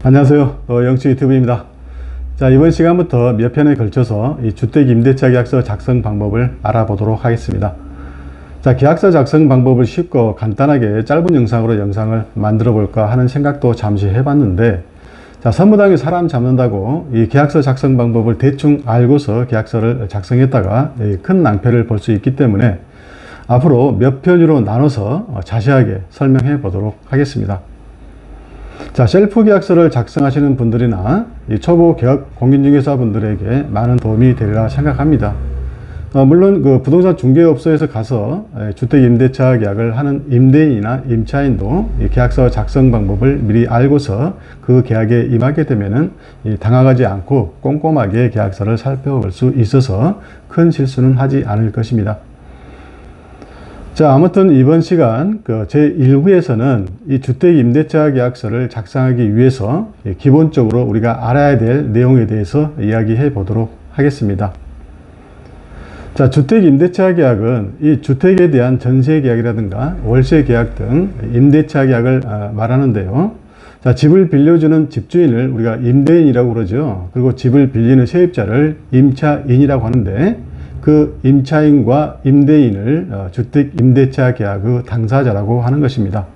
안녕하세요. 영추유튜브입니다. 자, 이번 시간부터 몇 편에 걸쳐서 이 주택임대차 계약서 작성 방법을 알아보도록 하겠습니다. 자, 계약서 작성 방법을 쉽고 간단하게 짧은 영상으로 영상을 만들어 볼까 하는 생각도 잠시 해봤는데, 자, 선무당이 사람 잡는다고 이 계약서 작성 방법을 대충 알고서 계약서를 작성했다가 큰 낭패를 볼 수 있기 때문에 앞으로 몇 편으로 나눠서 자세하게 설명해 보도록 하겠습니다. 자, 셀프 계약서를 작성하시는 분들이나 이 초보 계약 공인중개사 분들에게 많은 도움이 되리라 생각합니다. 물론 그 부동산 중개업소에서 가서 주택임대차 계약을 하는 임대인이나 임차인도 이 계약서 작성 방법을 미리 알고서 그 계약에 임하게 되면은 당황하지 않고 꼼꼼하게 계약서를 살펴볼 수 있어서 큰 실수는 하지 않을 것입니다. 자, 아무튼 이번 시간 제1부에서는 이 주택임대차 계약서를 작성하기 위해서 기본적으로 우리가 알아야 될 내용에 대해서 이야기해 보도록 하겠습니다. 자, 주택임대차 계약은 이 주택에 대한 전세 계약이라든가 월세 계약 등 임대차 계약을 말하는데요. 자, 집을 빌려주는 집주인을 우리가 임대인이라고 그러죠. 그리고 집을 빌리는 세입자를 임차인이라고 하는데, 그 임차인과 임대인을 주택임대차 계약의 당사자라고 하는 것입니다.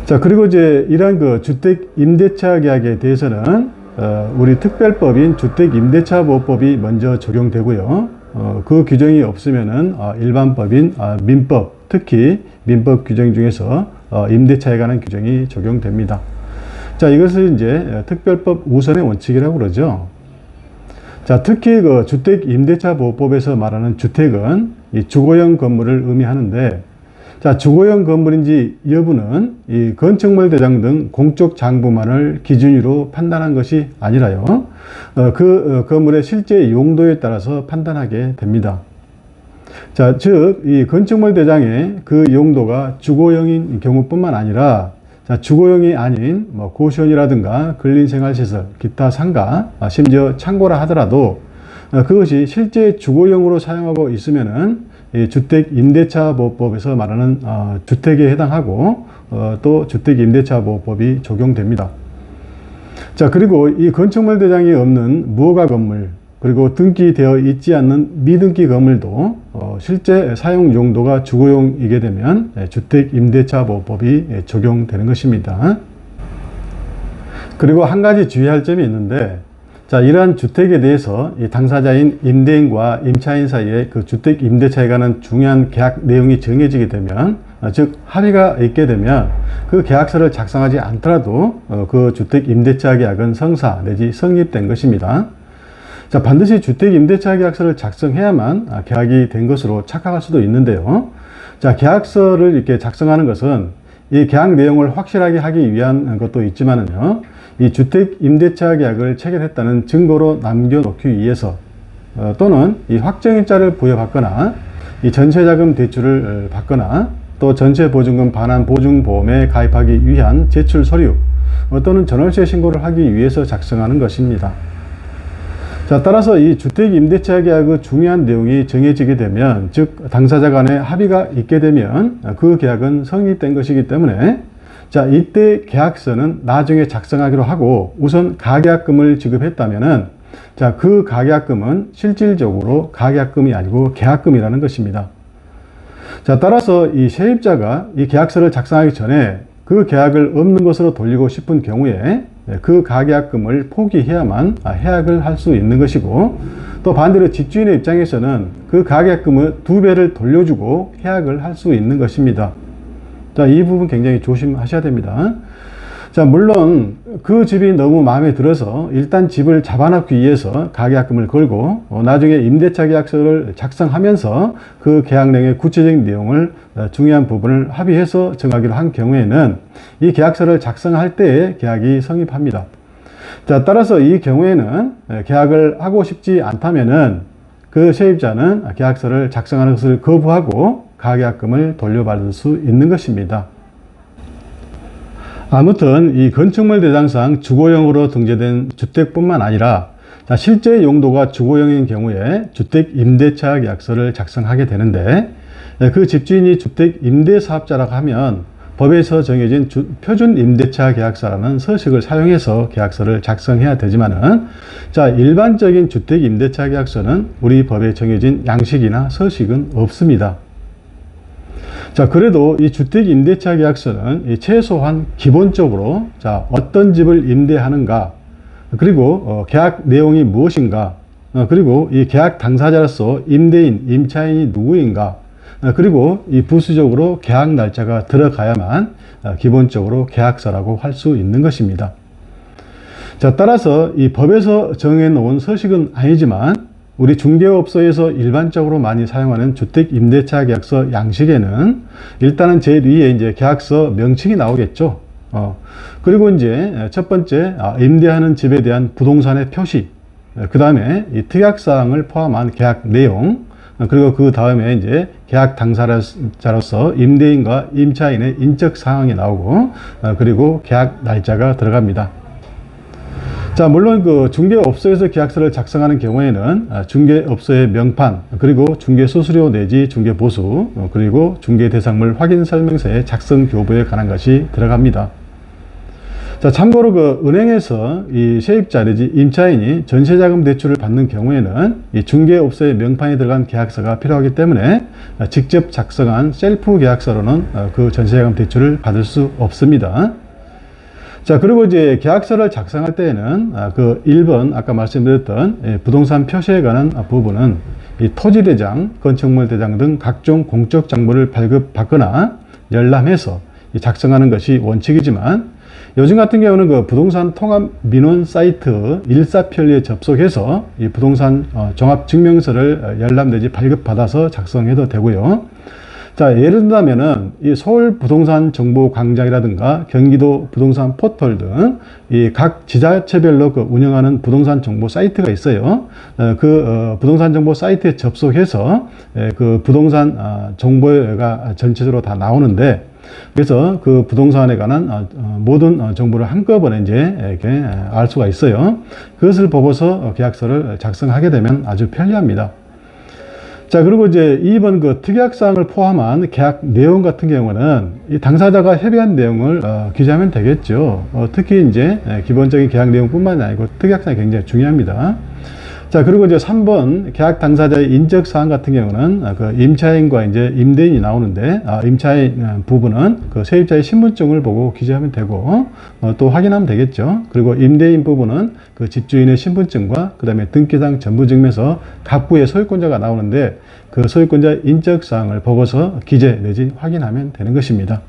자, 그리고 이제 이러한 그 주택임대차 계약에 대해서는 우리 특별법인 주택임대차보호법이 먼저 적용되고요. 그 규정이 없으면은 일반법인 민법, 특히 민법 규정 중에서 임대차에 관한 규정이 적용됩니다. 자, 이것을 이제 특별법 우선의 원칙이라고 그러죠. 자, 특히 그 주택임대차보호법에서 말하는 주택은 이 주거용 건물을 의미하는데, 자, 주거용 건물인지 여부는 이 건축물 대장 등 공적 장부만을 기준으로 판단한 것이 아니라요, 그 건물의 실제 용도에 따라서 판단하게 됩니다. 자, 즉, 이 건축물 대장의 그 용도가 주거용인 경우뿐만 아니라, 자, 주거용이 아닌 고시원이라든가 근린생활시설, 기타 상가, 심지어 창고라 하더라도 그것이 실제 주거용으로 사용하고 있으면은 이 주택임대차보호법에서 말하는 주택에 해당하고 또 주택임대차보호법이 적용됩니다. 자, 그리고 이 건축물 대장이 없는 무허가 건물, 그리고 등기되어 있지 않는 미등기 건물도 실제 사용 용도가 주거용이게 되면 주택임대차보호법이 적용되는 것입니다. 그리고 한 가지 주의할 점이 있는데, 자, 이러한 주택에 대해서 이 당사자인 임대인과 임차인 사이에 그 주택임대차에 관한 중요한 계약 내용이 정해지게 되면, 즉 합의가 있게 되면 그 계약서를 작성하지 않더라도 그 주택임대차 계약은 성사 내지 성립된 것입니다. 자, 반드시 주택임대차 계약서를 작성해야만 계약이 된 것으로 착각할 수도 있는데요. 자, 계약서를 이렇게 작성하는 것은 이 계약 내용을 확실하게 하기 위한 것도 있지만은요, 이 주택임대차 계약을 체결했다는 증거로 남겨놓기 위해서 또는 이 확정일자를 부여받거나 이 전세자금 대출을 받거나 또 전세보증금 반환 보증보험에 가입하기 위한 제출 서류 또는 전월세 신고를 하기 위해서 작성하는 것입니다. 자, 따라서 이 주택임대차 계약의 중요한 내용이 정해지게 되면, 즉 당사자 간에 합의가 있게 되면 그 계약은 성립된 것이기 때문에, 자, 이때 계약서는 나중에 작성하기로 하고 우선 가계약금을 지급했다면은, 자, 그 가계약금은 실질적으로 가계약금이 아니고 계약금이라는 것입니다. 자, 따라서 이 세입자가 이 계약서를 작성하기 전에 그 계약을 없는 것으로 돌리고 싶은 경우에 그 가계약금을 포기해야만 해약을 할 수 있는 것이고, 또 반대로 집주인의 입장에서는 그 가계약금의 2배를 돌려주고 해약을 할 수 있는 것입니다. 자, 이 부분 굉장히 조심하셔야 됩니다. 자, 물론 그 집이 너무 마음에 들어서 일단 집을 잡아놓기 위해서 가계약금을 걸고 나중에 임대차 계약서를 작성하면서 그 계약 내용의 구체적인 내용을 중요한 부분을 합의해서 정하기로 한 경우에는 이 계약서를 작성할 때에 계약이 성립합니다. 자, 따라서 이 경우에는 계약을 하고 싶지 않다면은 그 세입자는 계약서를 작성하는 것을 거부하고 가계약금을 돌려받을 수 있는 것입니다. 아무튼 이 건축물 대장상 주거용으로 등재된 주택뿐만 아니라, 자, 실제 용도가 주거용인 경우에 주택임대차 계약서를 작성하게 되는데, 그 집주인이 주택임대사업자라고 하면 법에서 정해진 표준 임대차 계약서라는 서식을 사용해서 계약서를 작성해야 되지만은, 자, 일반적인 주택 임대차 계약서는 우리 법에 정해진 양식이나 서식은 없습니다. 자, 그래도 이 주택 임대차 계약서는 최소한 기본적으로, 자, 어떤 집을 임대하는가, 그리고 계약 내용이 무엇인가, 그리고 이 계약 당사자로서 임대인, 임차인이 누구인가, 그리고 이 부수적으로 계약 날짜가 들어가야만 기본적으로 계약서라고 할 수 있는 것입니다. 자, 따라서 이 법에서 정해놓은 서식은 아니지만 우리 중개업소에서 일반적으로 많이 사용하는 주택 임대차 계약서 양식에는 일단은 제일 위에 이제 계약서 명칭이 나오겠죠. 그리고 이제 첫 번째, 임대하는 집에 대한 부동산의 표시, 그 다음에 이 특약사항을 포함한 계약 내용, 그리고 그 다음에 이제 계약 당사자로서 임대인과 임차인의 인적 사항이 나오고, 그리고 계약 날짜가 들어갑니다. 자, 물론 그 중개업소에서 계약서를 작성하는 경우에는 중개업소의 명판, 그리고 중개수수료 내지 중개보수, 그리고 중개대상물 확인 설명서의 작성 교부에 관한 것이 들어갑니다. 자, 참고로 그 은행에서 이 세입자 내지 임차인이 전세자금 대출을 받는 경우에는 이 중개업소의 명판이 들어간 계약서가 필요하기 때문에 직접 작성한 셀프 계약서로는 그 전세자금 대출을 받을 수 없습니다. 자, 그리고 이제 계약서를 작성할 때에는 그 1번 아까 말씀드렸던 부동산 표시에 관한 부분은 이 토지대장, 건축물 대장 등 각종 공적 정보를 발급받거나 열람해서 작성하는 것이 원칙이지만, 요즘 같은 경우는 그 부동산 통합 민원 사이트 일사편리에 접속해서 이 부동산 종합증명서를 열람 내지 발급받아서 작성해도 되고요. 자, 예를 들자면은 이 서울 부동산 정보 광장이라든가 경기도 부동산 포털 등 이 각 지자체별로 그 운영하는 부동산 정보 사이트가 있어요. 부동산 정보 사이트에 접속해서 그 부동산 정보가 전체적으로 다 나오는데, 그래서 그 부동산에 관한 모든 정보를 한꺼번에 이제 이렇게 알 수가 있어요. 그것을 보고서 계약서를 작성하게 되면 아주 편리합니다. 자, 그리고 이제 2번 그 특약사항을 포함한 계약 내용 같은 경우는 이 당사자가 협의한 내용을 기재하면 되겠죠. 특히 이제 기본적인 계약 내용뿐만 아니고 특약사항이 굉장히 중요합니다. 자, 그리고 이제 3번 계약 당사자의 인적 사항 같은 경우는 그 임차인과 이제 임대인이 나오는데, 임차인 부분은 그 세입자의 신분증을 보고 기재하면 되고, 또 확인하면 되겠죠. 그리고 임대인 부분은 그 집주인의 신분증과 그 다음에 등기상 전부증명서 갑구의 소유권자가 나오는데, 그 소유권자 인적 사항을 보고서 기재 내지 확인하면 되는 것입니다.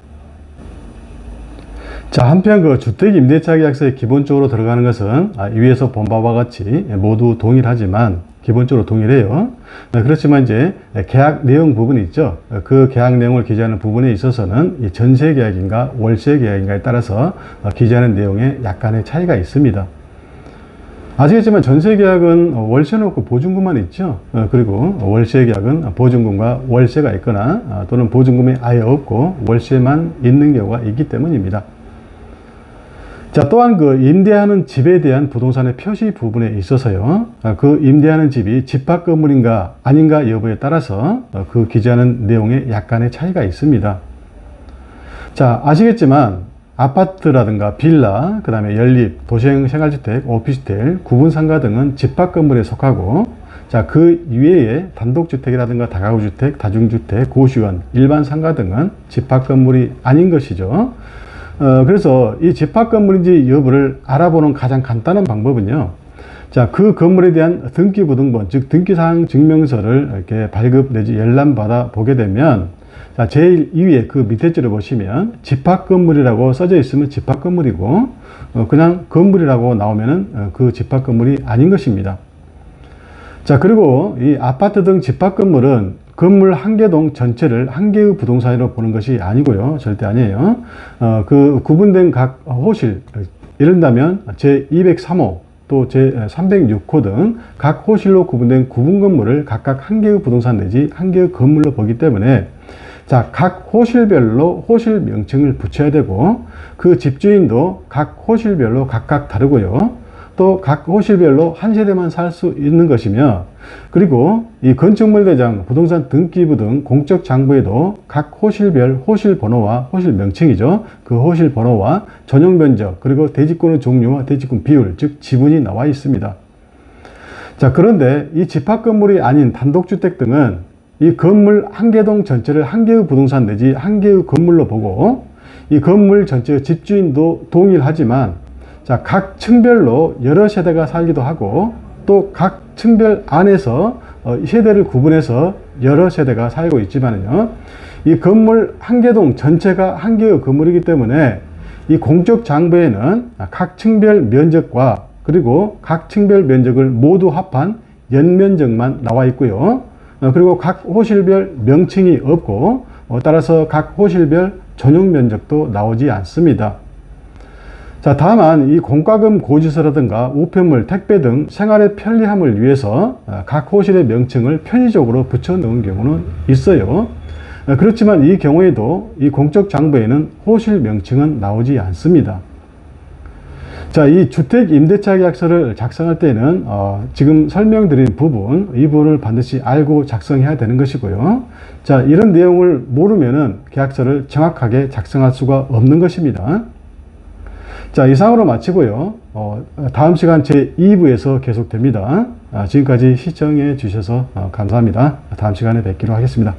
자, 한편 그 주택 임대차 계약서에 기본적으로 들어가는 것은 위에서 본 바와 같이 모두 동일하지만 기본적으로 동일해요. 그렇지만 이제 계약 내용 부분이 있죠. 그 계약 내용을 기재하는 부분에 있어서는 이 전세 계약인가 월세 계약인가에 따라서 기재하는 내용에 약간의 차이가 있습니다. 아시겠지만 전세 계약은 월세는 없고 보증금만 있죠. 그리고 월세 계약은 보증금과 월세가 있거나 또는 보증금이 아예 없고 월세만 있는 경우가 있기 때문입니다. 자, 또한 그 임대하는 집에 대한 부동산의 표시 부분에 있어서요, 그 임대하는 집이 집합 건물인가 아닌가 여부에 따라서 그 기재하는 내용에 약간의 차이가 있습니다. 자, 아시겠지만 아파트라든가 빌라, 그 다음에 연립, 도시형 생활주택, 오피스텔, 구분상가 등은 집합 건물에 속하고, 자, 그 이외에 단독주택이라든가 다가구주택, 다중주택, 고시원, 일반 상가 등은 집합 건물이 아닌 것이죠. 그래서 이 집합 건물인지 여부를 알아보는 가장 간단한 방법은요, 자, 그 건물에 대한 등기부등본, 즉 등기사항 증명서를 이렇게 발급 내지 열람받아 보게 되면, 자, 제일 위에 그 밑에 줄을 보시면 집합 건물이라고 써져 있으면 집합 건물이고, 그냥 건물이라고 나오면은 그 집합 건물이 아닌 것입니다. 자, 그리고 이 아파트 등 집합 건물은 건물 한 개동 전체를 한 개의 부동산으로 보는 것이 아니고요. 절대 아니에요. 그 구분된 각 호실, 예를 들면 제203호 또 제306호 등 각 호실로 구분된 구분 건물을 각각 한 개의 부동산 내지 한 개의 건물로 보기 때문에, 자, 각 호실별로 호실 명칭을 붙여야 되고, 그 집주인도 각 호실별로 각각 다르고요. 또 각 호실별로 한 세대만 살 수 있는 것이며, 그리고 이 건축물 대장, 부동산 등기부 등 공적 장부에도 각 호실별 호실 번호와 호실 명칭이죠. 그 호실 번호와 전용 면적, 그리고 대지권의 종류와 대지권 비율, 즉 지분이 나와 있습니다. 자, 그런데 이 집합 건물이 아닌 단독주택 등은 이 건물 한 개동 전체를 한 개의 부동산 내지 한 개의 건물로 보고, 이 건물 전체의 집주인도 동일하지만, 자, 각 층별로 여러 세대가 살기도 하고, 또 각 층별 안에서 세대를 구분해서 여러 세대가 살고 있지만요, 이 건물 한 개동 전체가 한 개의 건물이기 때문에 이 공적 장부에는 각 층별 면적과 그리고 각 층별 면적을 모두 합한 연면적만 나와 있고요. 그리고 각 호실별 명칭이 없고, 따라서 각 호실별 전용 면적도 나오지 않습니다. 자, 다만 이 공과금 고지서라든가 우편물, 택배 등 생활의 편리함을 위해서 각 호실의 명칭을 편의적으로 붙여 넣은 경우는 있어요. 그렇지만 이 경우에도 이 공적 장부에는 호실 명칭은 나오지 않습니다. 자, 이 주택 임대차 계약서를 작성할 때는 지금 설명드린 부분, 이 부분을 반드시 알고 작성해야 되는 것이고요. 자, 이런 내용을 모르면은 계약서를 정확하게 작성할 수가 없는 것입니다. 자, 이상으로 마치고요. 다음 시간 제2부에서 계속됩니다. 지금까지 시청해 주셔서 감사합니다. 다음 시간에 뵙기로 하겠습니다.